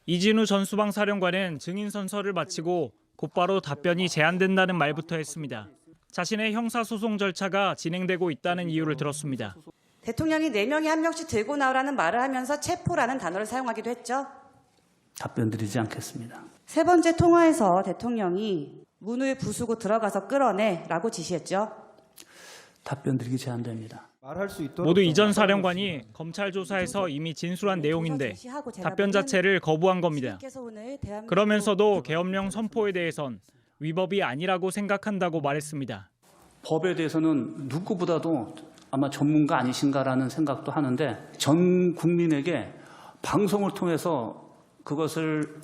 이진우 전 수방사령관은 증인 선서를 마치고 곧바로 답변이 제한된다는 말부터 했습니다. 자신의 형사소송 절차가 진행되고 있다는 이유를 들었습니다. 대통령이 4명이 1명씩 들고 나오라는 말을 하면서 체포라는 단어를 사용하기도 했죠. 답변 드리지 않겠습니다. 세 번째 통화에서 대통령이 문을 부수고 들어가서 끌어내라고 지시했죠. 답변 드리기 제한됩니다. 모두 이 전 사령관이 검찰 조사에서 이미 진술한 내용인데 답변 자체를 거부한 겁니다. 그러면서도 계엄령 선포에 대해선 위법이 아니라고 생각한다고 말했습니다. 법에 대해서는 누구보다도 아마 전문가 아니신가라는 생각도 하는데 전 국민에게 방송을 통해서 그것을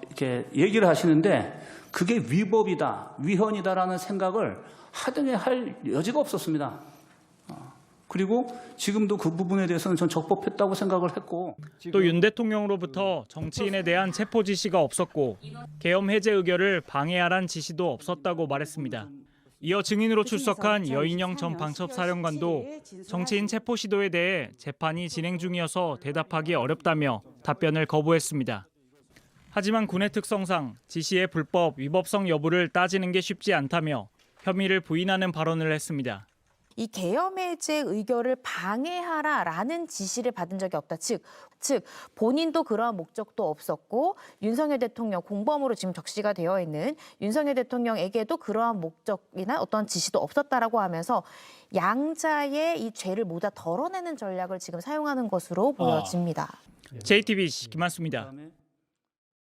이렇게 얘기를 하시는데 그게 위법이다, 위헌이다라는 생각을 하등에 할 여지가 없었습니다. 그리고 지금도 그 부분에 대해서는 전 적법했다고 생각을 했고 또 윤 대통령으로부터 정치인에 대한 체포 지시가 없었고 계엄 해제 의결을 방해하란 지시도 없었다고 말했습니다. 이어 증인으로 출석한 여인영 전 방첩사령관도 정치인 체포 시도에 대해 재판이 진행 중이어서 대답하기 어렵다며 답변을 거부했습니다. 하지만 군의 특성상 지시의 불법, 위법성 여부를 따지는 게 쉽지 않다며 혐의를 부인하는 발언을 했습니다. 이 계엄 해제 의결을 방해하라라는 지시를 받은 적이 없다. 즉 본인도 그러한 목적도 없었고 윤석열 대통령 공범으로 지금 적시가 되어 있는 윤석열 대통령에게도 그러한 목적이나 어떤 지시도 없었다라고 하면서 양자의 이 죄를 모두 다 덜어내는 전략을 지금 사용하는 것으로 보여집니다. JTBC 김한수입니다.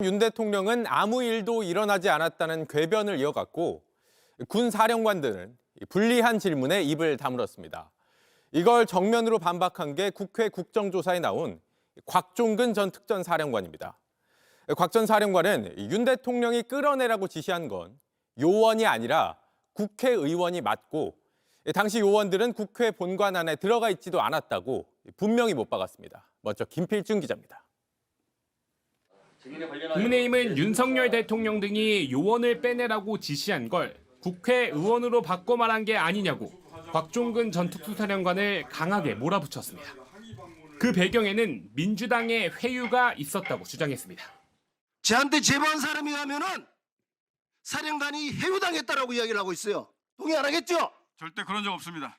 윤 대통령은 아무 일도 일어나지 않았다는 궤변을 이어갔고 군 사령관들은 불리한 질문에 입을 다물었습니다. 이걸 정면으로 반박한 게 국회 국정조사에 나온 곽종근 전 특전사령관입니다. 곽 전 사령관은 윤 대통령이 끌어내라고 지시한 건 요원이 아니라 국회의원이 맞고 당시 요원들은 국회 본관 안에 들어가 있지도 않았다고 분명히 못 박았습니다. 먼저 김필중 기자입니다. 국민의힘은 윤석열 대통령 등이 요원을 빼내라고 지시한 걸 국회의원으로 바꿔 말한 게 아니냐고 곽종근 전 특수사령관을 강하게 몰아붙였습니다. 그 배경에는 민주당의 회유가 있었다고 주장했습니다. 저한테 제보한 사람이 가면은 사령관이 회유당했다라고 이야기를 하고 있어요. 동의 안 하겠죠? 절대 그런 적 없습니다.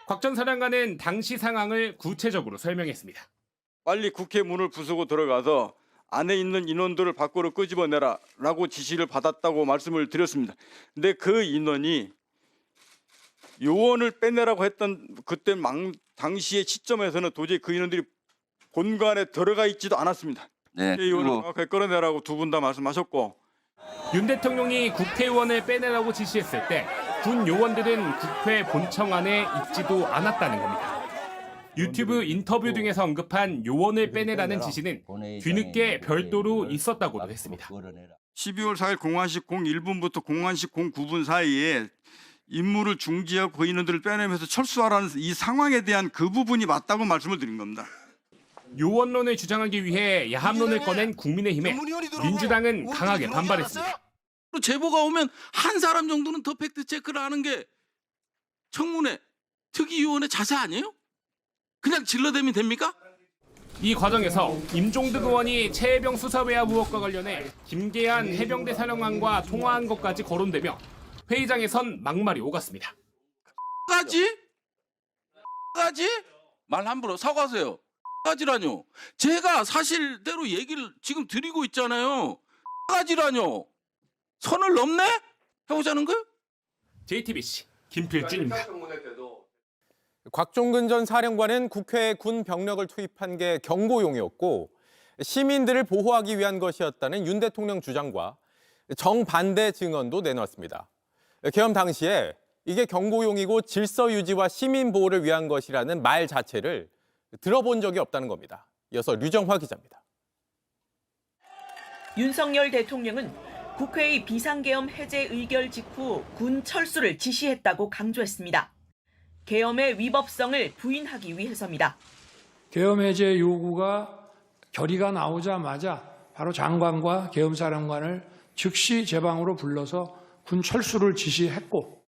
곽 전 사령관은 당시 상황을 구체적으로 설명했습니다. 빨리 국회 문을 부수고 들어가서 안에 있는 인원들을 밖으로 끄집어내라 라고 지시를 받았다고 말씀을 드렸습니다. 근데 그 인원이 요원을 빼내라고 했던 그때 당시의 시점에서는 도저히 그 인원들이 본관에 들어가 있지도 않았습니다. 네. 요원을 정확하게 끌어내라고 두 분 다 말씀하셨고 윤 대통령이 국회의원을 빼내라고 지시했을 때 군 요원들은 국회 본청 안에 있지도 않았다는 겁니다. 유튜브 인터뷰 등에서 언급한 요원을 빼내라는 지시는 뒤늦게 별도로 있었다고도 했습니다. 12월 4일 01시 01분부터 01시 09분 사이에 임무를 중지하고 그 인원들을 빼내면서 철수하라는 이 상황에 대한 그 부분이 맞다고 말씀을 드린 겁니다. 요원론을 주장하기 위해 야합론을 꺼낸 국민의힘에 민주당은 강하게 반발했습니다. 제보가 오면 한 사람 정도는 더 팩트 체크를 하는 게 청문회 특위위원회 자세 아니에요? 그냥 질러대면 됩니까? 이 과정에서 임종득 의원이 최해병 수사외압 의혹과 관련해 김계한 해병대 사령관과 통화한 것까지 거론되며 회의장에선 막말이 오갔습니다. 까지? 말 함부로 사과하세요. 까지라뇨. 제가 사실대로 얘기를 지금 드리고 있잖아요. 까지라뇨. 선을 넘네? 해보자는 거예요? JTBC 김필준입니다. 곽종근 전 사령관은 국회에 군 병력을 투입한 게 경고용이었고 시민들을 보호하기 위한 것이었다는 윤 대통령 주장과 정반대 증언도 내놓았습니다. 계엄 당시에 이게 경고용이고 질서 유지와 시민 보호를 위한 것이라는 말 자체를 들어본 적이 없다는 겁니다. 이어서 류정화 기자입니다. 윤석열 대통령은 국회의 비상계엄 해제 의결 직후 군 철수를 지시했다고 강조했습니다. 계엄의 위법성을 부인하기 위해서입니다. 계엄 해제 요구가 결의가 나오자마자 바로 장관과 계엄사령관을 즉시 제 방으로 불러서 군 철수를 지시했고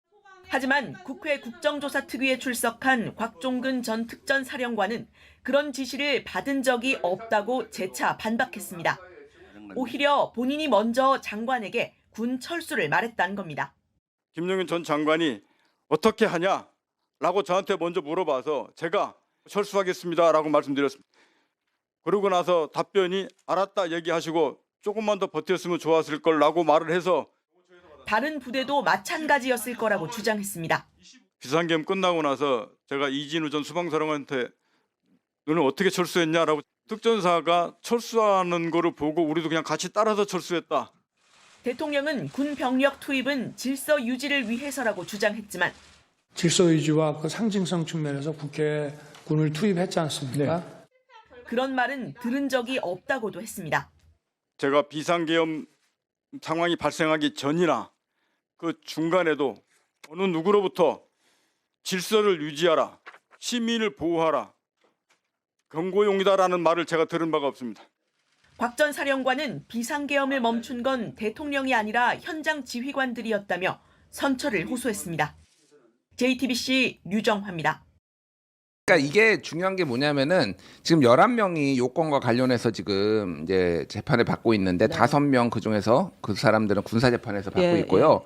하지만 국회 국정조사특위에 출석한 곽종근 전 특전사령관은 그런 지시를 받은 적이 없다고 재차 반박했습니다. 오히려 본인이 먼저 장관에게 군 철수를 말했다는 겁니다. 김용현 전 장관이 어떻게 하냐라고 저한테 먼저 물어봐서 제가 철수하겠습니다라고 말씀드렸습니다. 그러고 나서 답변이 알았다 얘기하시고 조금만 더 버텼으면 좋았을 걸라고 말을 해서 다른 부대도 마찬가지였을 거라고 주장했습니다. 비상계엄 끝나고 나서 제가 이진우 전 수방사령관한테 너는 어떻게 철수했냐라고 특전사가 철수하는 거를 보고 우리도 그냥 같이 따라서 철수했다. 대통령은 군 병력 투입은 질서 유지를 위해서라고 주장했지만 질서 유지와 그 상징성 측면에서 국회에 군을 투입했지 않습니까? 그런 말은 들은 적이 없다고도 했습니다. 제가 비상계엄 상황이 발생하기 전이나 그 중간에도 어느 누구로부터 질서를 유지하라, 시민을 보호하라, 경고용이다라는 말을 제가 들은 바가 없습니다. 곽 전 사령관은 비상계엄을 멈춘 건 대통령이 아니라 현장 지휘관들이었다며 선처를 호소했습니다. JTBC 류정화입니다. 그러니까 이게 중요한 게 뭐냐면은 지금 11명이 요건과 관련해서 지금 이제 재판을 받고 있는데 5명 그중에서 그 사람들은 군사 재판에서 받고 있고요.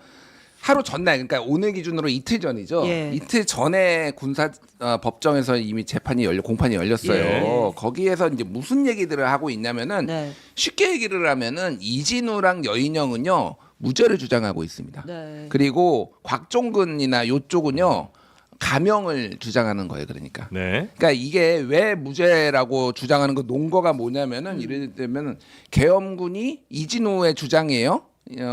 하루 전날, 그러니까 오늘 기준으로 이틀 전이죠. 이틀 전에 군사 법정에서 이미 재판이 공판이 열렸어요. 거기에서 이제 무슨 얘기들을 하고 있냐면은 쉽게 얘기를 하면은 이진우랑 여인영은요 무죄를 주장하고 있습니다. 그리고 곽종근이나 요쪽은요 감형을 주장하는 거예요. 그러니까. 그러니까 이게 왜 무죄라고 주장하는 그 논거가 뭐냐면은 이를 들면 계엄군이 이진우의 주장이에요.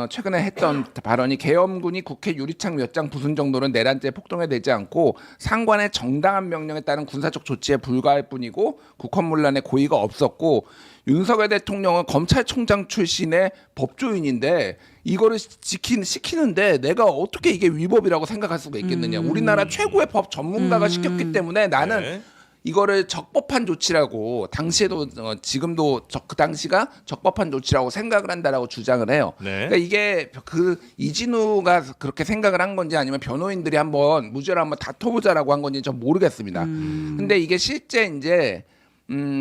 최근에 했던 발언이 계엄군이 국회 유리창 몇 장 부순 정도는 내란죄 폭동에 되지 않고 상관의 정당한 명령에 따른 군사적 조치에 불과할 뿐이고 국헌문란에 고의가 없었고 윤석열 대통령은 검찰총장 출신의 법조인인데 이거를 시키는데 내가 어떻게 이게 위법이라고 생각할 수가 있겠느냐. 우리나라 최고의 법 전문가가 시켰기 때문에 나는 이거를 적법한 조치라고 당시에도 지금도 그 당시가 적법한 조치라고 생각을 한다라고 주장을 해요. 그러니까 이게 그 이진우가 그렇게 생각을 한 건지 아니면 변호인들이 한번 무죄를 한번 다퉈보자라고 한 건지 전 모르겠습니다. 근데 이게 실제 이제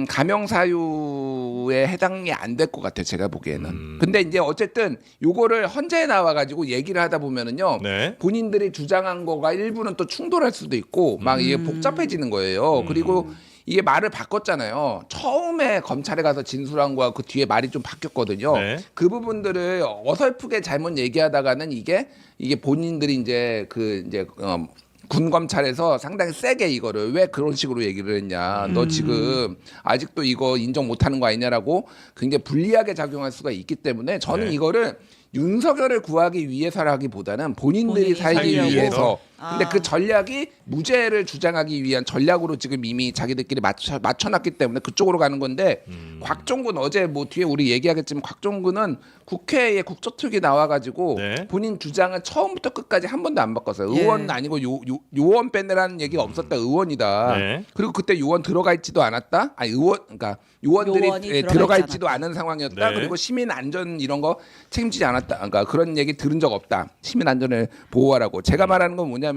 감형 사유에 해당이 안 될 것 같아요. 제가 보기에는. 근데 이제 어쨌든 요거를 헌재에 나와가지고 얘기를 하다 보면은요. 본인들이 주장한 거가 일부는 또 충돌할 수도 있고 막 이게 복잡해지는 거예요. 그리고 이게 말을 바꿨잖아요. 처음에 검찰에 가서 진술한 거와 그 뒤에 말이 좀 바뀌었거든요. 그 부분들을 어설프게 잘못 얘기하다가는 이게 본인들이 이제 군 검찰에서 상당히 세게 이거를 왜 그런 식으로 얘기를 했냐. 너 지금 아직도 이거 인정 못하는 거 아니냐라고 굉장히 불리하게 작용할 수가 있기 때문에 저는 이거를 윤석열을 구하기 위해서라기보다는 본인들이 살기 위해서. 근데 그 전략이 무죄를 주장하기 위한 전략으로 지금 이미 자기들끼리 맞춰놨기 때문에 그쪽으로 가는 건데 곽종근 어제 뭐 뒤에 우리 얘기하겠지만 곽종근은 국회에 국조특위 나와가지고 본인 주장을 처음부터 끝까지 한 번도 안 바꿨어요. 의원은 아니고 요원 빼내라는 얘기가 없었다. 의원이다. 그리고 그때 요원 들어가 있지도 않았다. 아니 그러니까 요원들이 들어가 있지도 않은 상황이었다. 그리고 시민 안전 이런 거 책임지지 않았다. 그러니까 그런 얘기 들은 적 없다. 시민 안전을 보호하라고. 제가 말하는 건 뭐냐면은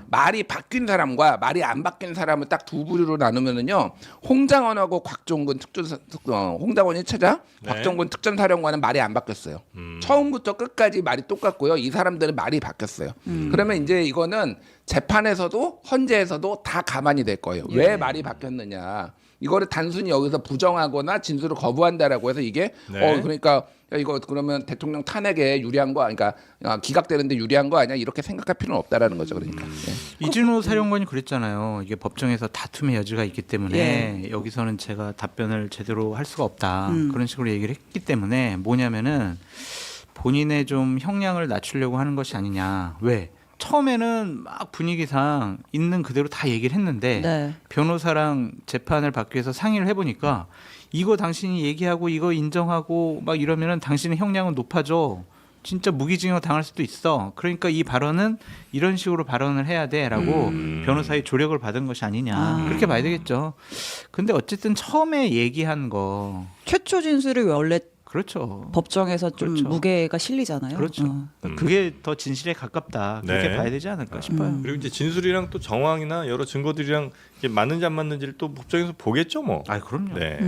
말이 바뀐 사람과 말이 안 바뀐 사람을 딱 두 부류로 나누면은요. 홍장원하고 곽종근 홍장원 1차장, 곽종근 특전사령관은 말이 안 바뀌었어요. 처음부터 끝까지 말이 똑같고요. 이 사람들은 말이 바뀌었어요. 그러면 이제 이거는 재판에서도 헌재에서도 다 가만히 될 거예요. 왜 말이 바뀌었느냐. 이거를 단순히 여기서 부정하거나 진술을 거부한다라고 해서 이게 그러니까 이거 그러면 대통령 탄핵에 유리한 거, 그러니까 기각되는데 유리한 거 아니야? 이렇게 생각할 필요는 없다라는 거죠. 그러니까 이진우 사령관이 그랬잖아요. 이게 법정에서 다툼의 여지가 있기 때문에 여기서는 제가 답변을 제대로 할 수가 없다. 그런 식으로 얘기를 했기 때문에 뭐냐면은 본인의 좀 형량을 낮추려고 하는 것이 아니냐. 왜? 처음에는 막 분위기상 있는 그대로 다 얘기를 했는데 변호사랑 재판을 받기 위해서 상의를 해보니까 이거 당신이 얘기하고 이거 인정하고 막 이러면은 당신의 형량은 높아져. 진짜 무기징역 당할 수도 있어. 그러니까 이 발언은 이런 식으로 발언을 해야 돼라고 변호사의 조력을 받은 것이 아니냐. 그렇게 봐야 되겠죠. 근데 어쨌든 처음에 얘기한 거 최초 진술을 원래 그렇죠. 법정에서 좀 그렇죠. 무게가 실리잖아요. 그렇죠. 그게 더 진실에 가깝다. 그렇게 네. 봐야 되지 않을까 싶어요. 그리고 이제 진술이랑 또 정황이나 여러 증거들이랑 이게 맞는지 안 맞는지를 또 법정에서 보겠죠, 뭐. 아, 그럼요. 네.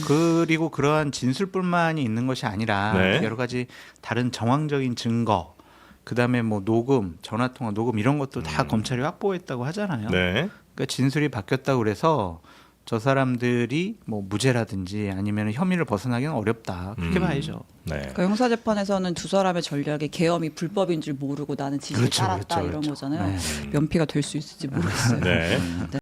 그리고 그러한 진술뿐만이 있는 것이 아니라 네. 여러 가지 다른 정황적인 증거, 그다음에 뭐 녹음, 전화 통화 녹음 이런 것도 다 검찰이 확보했다고 하잖아요. 네. 그러니까 진술이 바뀌었다고 그래서 저 사람들이 뭐 무죄라든지 아니면 혐의를 벗어나기는 어렵다. 그렇게 봐야죠. 네. 그러니까 형사재판에서는 두 사람의 전략이 계엄이 불법인 줄 모르고 나는 지시를 그렇죠, 따랐다 그렇죠, 이런 그렇죠. 거잖아요. 네. 면피가 될 수 있을지 모르겠어요. 네. 네.